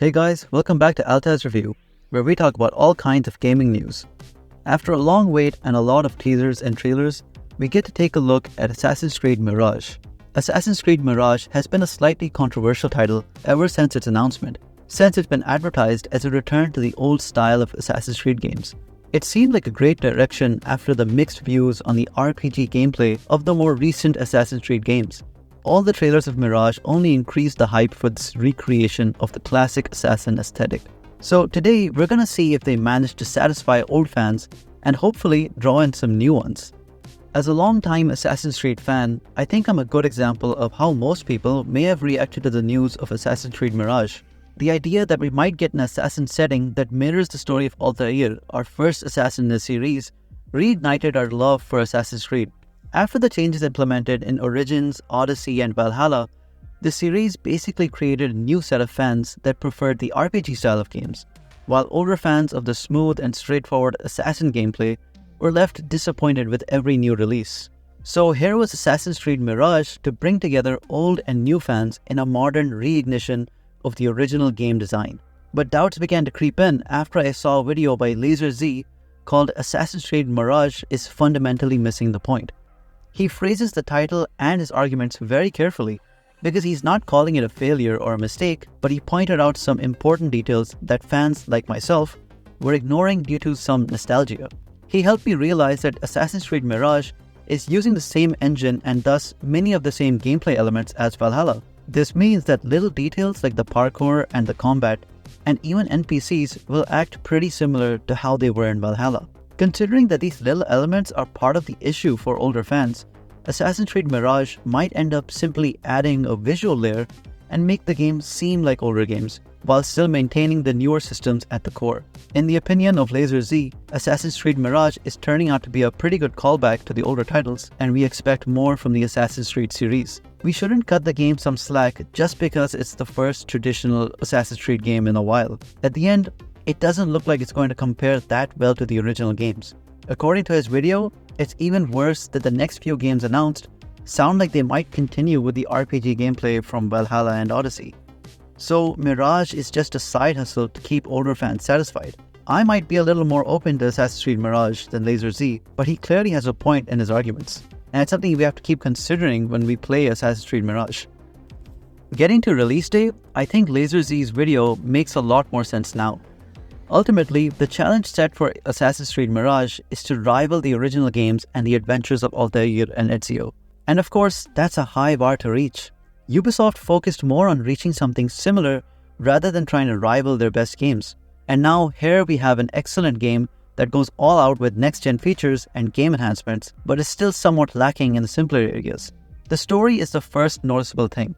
Hey guys, welcome back to Altaz-Review, where we talk about all kinds of gaming news. After a long wait and a lot of teasers and trailers, we get to take a look at Assassin's Creed Mirage. Assassin's Creed Mirage has been a slightly controversial title ever since its announcement, since it's been advertised as a return to the old style of Assassin's Creed games. It seemed like a great direction after the mixed views on the RPG gameplay of the more recent Assassin's Creed games. All the trailers of Mirage only increased the hype for this recreation of the classic Assassin aesthetic. So today, we're gonna see if they managed to satisfy old fans and hopefully draw in some new ones. As a long-time Assassin's Creed fan, I think I'm a good example of how most people may have reacted to the news of Assassin's Creed Mirage. The idea that we might get an Assassin setting that mirrors the story of Altair, our first Assassin in the series, reignited our love for Assassin's Creed. After the changes implemented in Origins, Odyssey, and Valhalla, the series basically created a new set of fans that preferred the RPG style of games, while older fans of the smooth and straightforward Assassin gameplay were left disappointed with every new release. So here was Assassin's Creed Mirage to bring together old and new fans in a modern reignition of the original game design. But doubts began to creep in after I saw a video by LazerzZ called Assassin's Creed Mirage is fundamentally missing the point. He phrases the title and his arguments very carefully because he's not calling it a failure or a mistake, but he pointed out some important details that fans like myself were ignoring due to some nostalgia. He helped me realize that Assassin's Creed Mirage is using the same engine and thus many of the same gameplay elements as Valhalla. This means that little details like the parkour and the combat and even NPCs will act pretty similar to how they were in Valhalla. Considering that these little elements are part of the issue for older fans, Assassin's Creed Mirage might end up simply adding a visual layer and make the game seem like older games, while still maintaining the newer systems at the core. In the opinion of LazerzZ, Assassin's Creed Mirage is turning out to be a pretty good callback to the older titles, and we expect more from the Assassin's Creed series. We shouldn't cut the game some slack just because it's the first traditional Assassin's Creed game in a while. At the end, it doesn't look like it's going to compare that well to the original games. According to his video, it's even worse that the next few games announced sound like they might continue with the RPG gameplay from Valhalla and Odyssey. So Mirage is just a side hustle to keep older fans satisfied. I might be a little more open to Assassin's Creed Mirage than LazerzZ, but he clearly has a point in his arguments. And it's something we have to keep considering when we play Assassin's Creed Mirage. Getting to release day, I think LazerzZ's video makes a lot more sense now. Ultimately, the challenge set for Assassin's Creed Mirage is to rival the original games and the adventures of Altair and Ezio. And of course, that's a high bar to reach. Ubisoft focused more on reaching something similar rather than trying to rival their best games. And now here we have an excellent game that goes all out with next-gen features and game enhancements, but is still somewhat lacking in the simpler areas. The story is the first noticeable thing.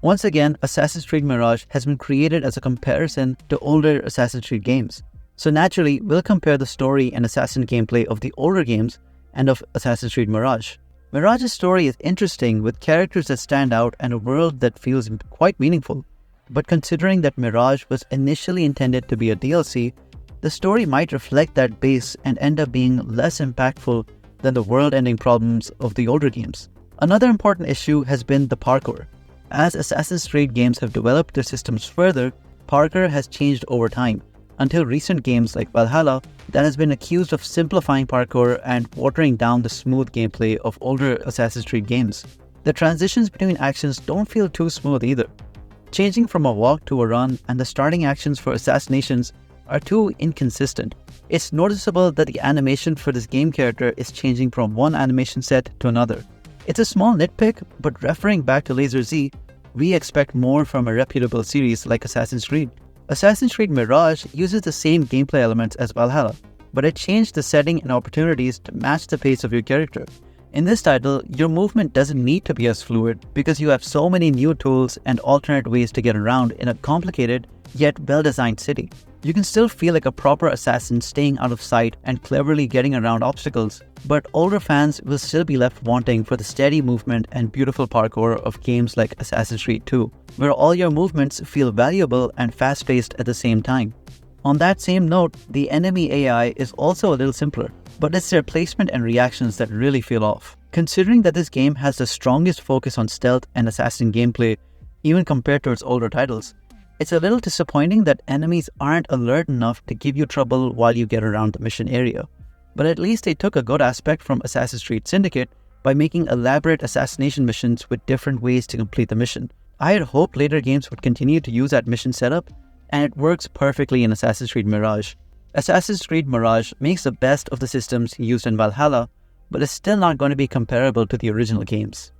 Once again, Assassin's Creed Mirage has been created as a comparison to older Assassin's Creed games. So naturally, we'll compare the story and assassin gameplay of the older games and of Assassin's Creed Mirage. Mirage's story is interesting with characters that stand out and a world that feels quite meaningful. But considering that Mirage was initially intended to be a DLC, the story might reflect that base and end up being less impactful than the world-ending problems of the older games. Another important issue has been the parkour. As Assassin's Creed games have developed their systems further, parkour has changed over time, until recent games like Valhalla that has been accused of simplifying parkour and watering down the smooth gameplay of older Assassin's Creed games. The transitions between actions don't feel too smooth either. Changing from a walk to a run and the starting actions for assassinations are too inconsistent. It's noticeable that the animation for this game character is changing from one animation set to another. It's a small nitpick, but referring back to LazerzZ, we expect more from a reputable series like Assassin's Creed. Assassin's Creed Mirage uses the same gameplay elements as Valhalla, but it changed the setting and opportunities to match the pace of your character. In this title, your movement doesn't need to be as fluid because you have so many new tools and alternate ways to get around in a complicated yet well-designed city. You can still feel like a proper assassin staying out of sight and cleverly getting around obstacles, but older fans will still be left wanting for the steady movement and beautiful parkour of games like Assassin's Creed 2, where all your movements feel valuable and fast-paced at the same time. On that same note, the enemy AI is also a little simpler, but it's their placement and reactions that really feel off. Considering that this game has the strongest focus on stealth and assassin gameplay, even compared to its older titles, It's a little disappointing that enemies aren't alert enough to give you trouble while you get around the mission area. But at least they took a good aspect from Assassin's Creed Syndicate by making elaborate assassination missions with different ways to complete the mission. I had hoped later games would continue to use that mission setup, and it works perfectly in Assassin's Creed Mirage. Assassin's Creed Mirage makes the best of the systems used in Valhalla, but is still not going to be comparable to the original games.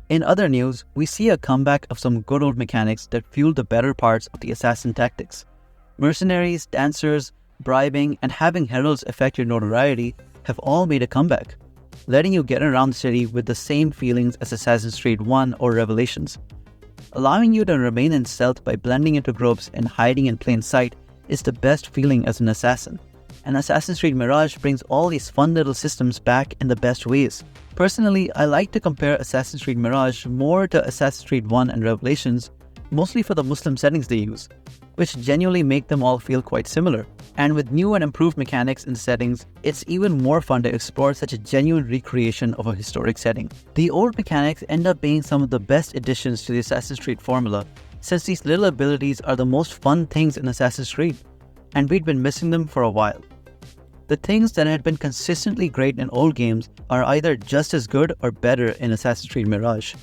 In other news, we see a comeback of some good old mechanics that fueled the better parts of the assassin tactics. Mercenaries, dancers, bribing, and having heralds affect your notoriety have all made a comeback, letting you get around the city with the same feelings as Assassin's Creed 1 or Revelations. Allowing you to remain in stealth by blending into groups and hiding in plain sight is the best feeling as an assassin, and Assassin's Creed Mirage brings all these fun little systems back in the best ways. Personally, I like to compare Assassin's Creed Mirage more to Assassin's Creed 1 and Revelations, mostly for the Muslim settings they use, which genuinely make them all feel quite similar. And with new and improved mechanics in the settings, it's even more fun to explore such a genuine recreation of a historic setting. The old mechanics end up being some of the best additions to the Assassin's Creed formula, since these little abilities are the most fun things in Assassin's Creed, and we'd been missing them for a while. The things that had been consistently great in old games are either just as good or better in Assassin's Creed Mirage.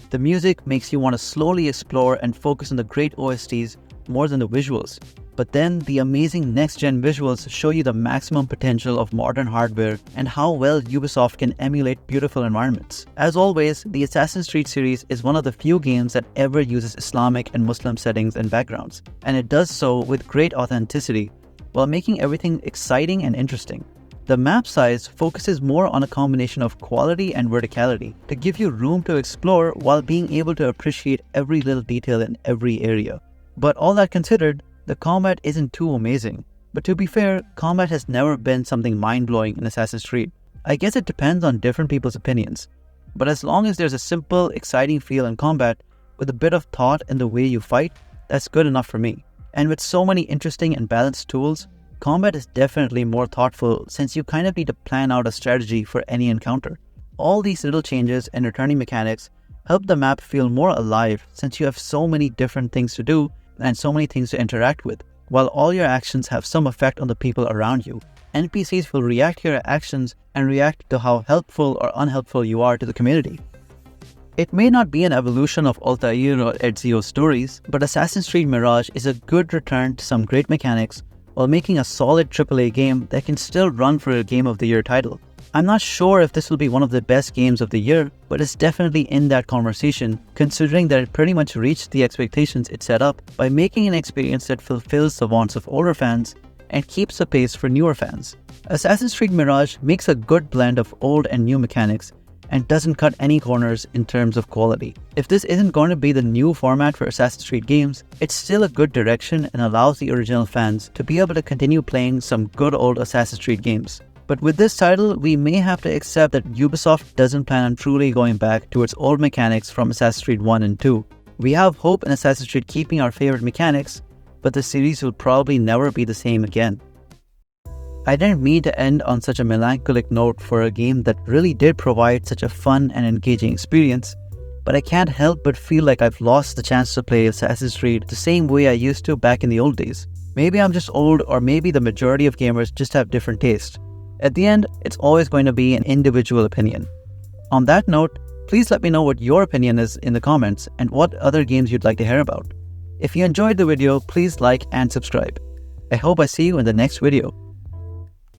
The music makes you want to slowly explore and focus on the great OSTs more than the visuals. But then the amazing next-gen visuals show you the maximum potential of modern hardware and how well Ubisoft can emulate beautiful environments. As always, the Assassin's Creed series is one of the few games that ever uses Islamic and Muslim settings and backgrounds, and it does so with great authenticity while making everything exciting and interesting. The map size focuses more on a combination of quality and verticality to give you room to explore while being able to appreciate every little detail in every area. But all that considered, the combat isn't too amazing. But to be fair, combat has never been something mind-blowing in Assassin's Creed. I guess it depends on different people's opinions. But as long as there's a simple, exciting feel in combat with a bit of thought in the way you fight, that's good enough for me. And with so many interesting and balanced tools, combat is definitely more thoughtful since you kind of need to plan out a strategy for any encounter. All these little changes and returning mechanics help the map feel more alive since you have so many different things to do and so many things to interact with, while all your actions have some effect on the people around you. NPCs will react to your actions and react to how helpful or unhelpful you are to the community. It may not be an evolution of Altair or Ezio's stories, but Assassin's Creed Mirage is a good return to some great mechanics while making a solid AAA game that can still run for a Game of the Year title. I'm not sure if this will be one of the best games of the year, but it's definitely in that conversation, considering that it pretty much reached the expectations it set up by making an experience that fulfills the wants of older fans and keeps the pace for newer fans. Assassin's Creed Mirage makes a good blend of old and new mechanics and doesn't cut any corners in terms of quality. If this isn't going to be the new format for Assassin's Creed games, it's still a good direction and allows the original fans to be able to continue playing some good old Assassin's Creed games. But with this title, we may have to accept that Ubisoft doesn't plan on truly going back to its old mechanics from Assassin's Creed 1 and 2. We have hope in Assassin's Creed keeping our favorite mechanics, but the series will probably never be the same again. I didn't mean to end on such a melancholic note for a game that really did provide such a fun and engaging experience, but I can't help but feel like I've lost the chance to play Assassin's Creed the same way I used to back in the old days. Maybe I'm just old, or maybe the majority of gamers just have different tastes. At the end, it's always going to be an individual opinion. On that note, please let me know what your opinion is in the comments and what other games you'd like to hear about. If you enjoyed the video, please like and subscribe. I hope I see you in the next video.